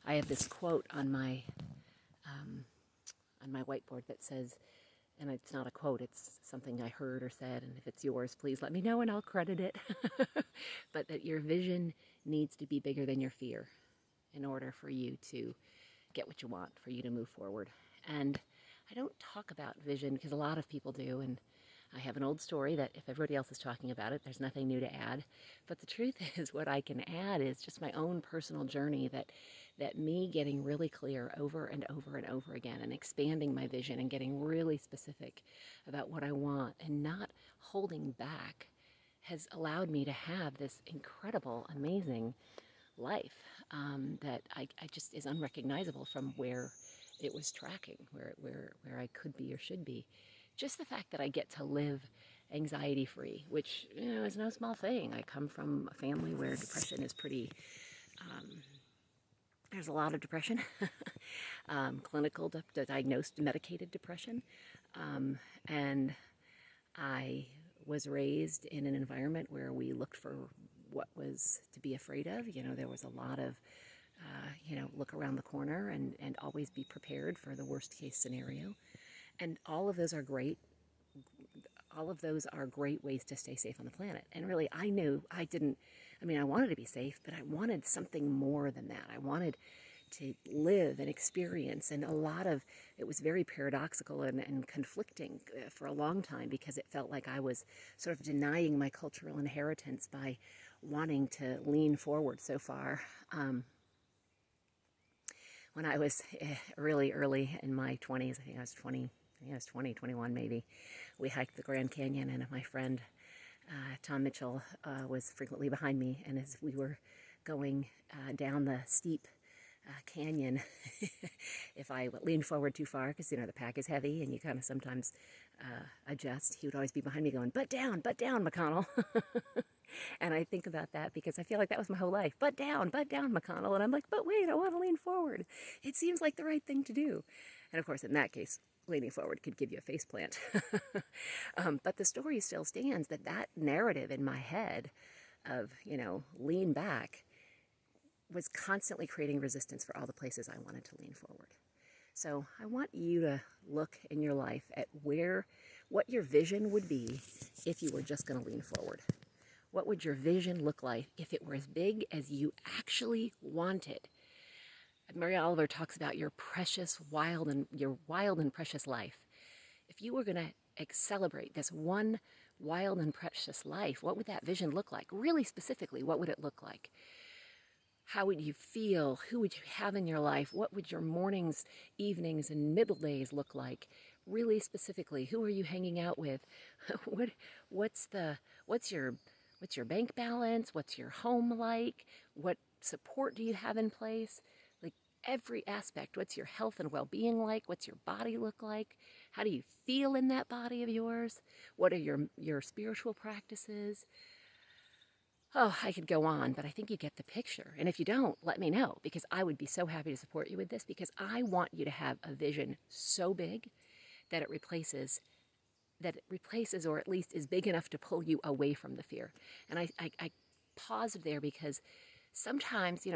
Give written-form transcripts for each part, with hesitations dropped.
I have this quote on my whiteboard that says, and it's not a quote, it's something I heard or said, and if it's yours, please let me know and I'll credit it. But that your vision needs to be bigger than your fear in order for you to get what you want, for you to move forward. And I don't talk about vision because a lot of people do, and I have an old story that if everybody else is talking about it, there's nothing new to add. But the truth is, what I can add is just my own personal journey that me getting really clear over and over and over again and expanding my vision and getting really specific about what I want and not holding back has allowed me to have this incredible, amazing life that I just is unrecognizable from where it was tracking, where I could be or should be. Just the fact that I get to live anxiety-free, which, you know, is no small thing. I come from a family where depression is pretty, there's a lot of depression, clinical, diagnosed, medicated depression. And I was raised in an environment where we looked for what was to be afraid of. You know, there was a lot of, look around the corner and always be prepared for the worst case scenario. And all of those are great. All of those are great ways to stay safe on the planet. And really, I knew I wanted to be safe, but I wanted something more than that. I wanted to live and experience. And it was very paradoxical and conflicting for a long time because it felt like I was sort of denying my cultural inheritance by wanting to lean forward so far. When I was really early in my 20s, I think I was 20, 21 maybe, we hiked the Grand Canyon, and my friend Tom Mitchell was frequently behind me, and as we were going down the steep canyon, if I leaned forward too far, because, you know, the pack is heavy and you kind of sometimes adjust, he would always be behind me going, butt down, McConnell. And I think about that because I feel like that was my whole life. Butt down, McConnell. And I'm like, but wait, I want to lean forward. It seems like the right thing to do. And of course, in that case, leaning forward could give you a faceplant. But the story still stands that narrative in my head of, lean back was constantly creating resistance for all the places I wanted to lean forward. So I want you to look in your life at what your vision would be if you were just going to lean forward. What would your vision look like if it were as big as you actually wanted? Mary Oliver talks about your wild and precious life. If you were going to celebrate this one wild and precious life, what would that vision look like? Really specifically, what would it look like? How would you feel? Who would you have in your life? What would your mornings, evenings, and middle days look like? Really specifically, who are you hanging out with? What's your bank balance? What's your home like? What support do you have in place? Like every aspect. What's your health and well-being like? What's your body look like? How do you feel in that body of yours? What are your spiritual practices? Oh, I could go on, but I think you get the picture. And if you don't, let me know, because I would be so happy to support you with this, because I want you to have a vision so big that it replaces or at least is big enough to pull you away from the fear. And I paused there because sometimes,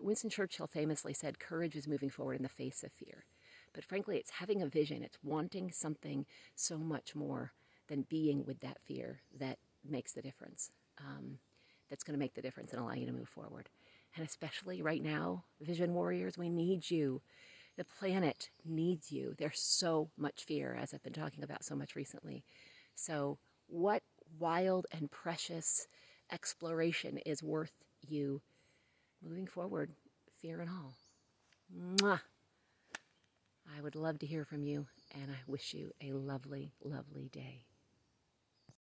Winston Churchill famously said, courage is moving forward in the face of fear. But frankly, it's having a vision. It's wanting something so much more than being with that fear that makes the difference. That's going to make the difference and allow you to move forward. And especially right now, vision warriors, we need you. The planet needs you. There's so much fear, as I've been talking about so much recently. So what wild and precious exploration is worth you moving forward, fear and all? Mwah! I would love to hear from you, and I wish you a lovely, lovely day.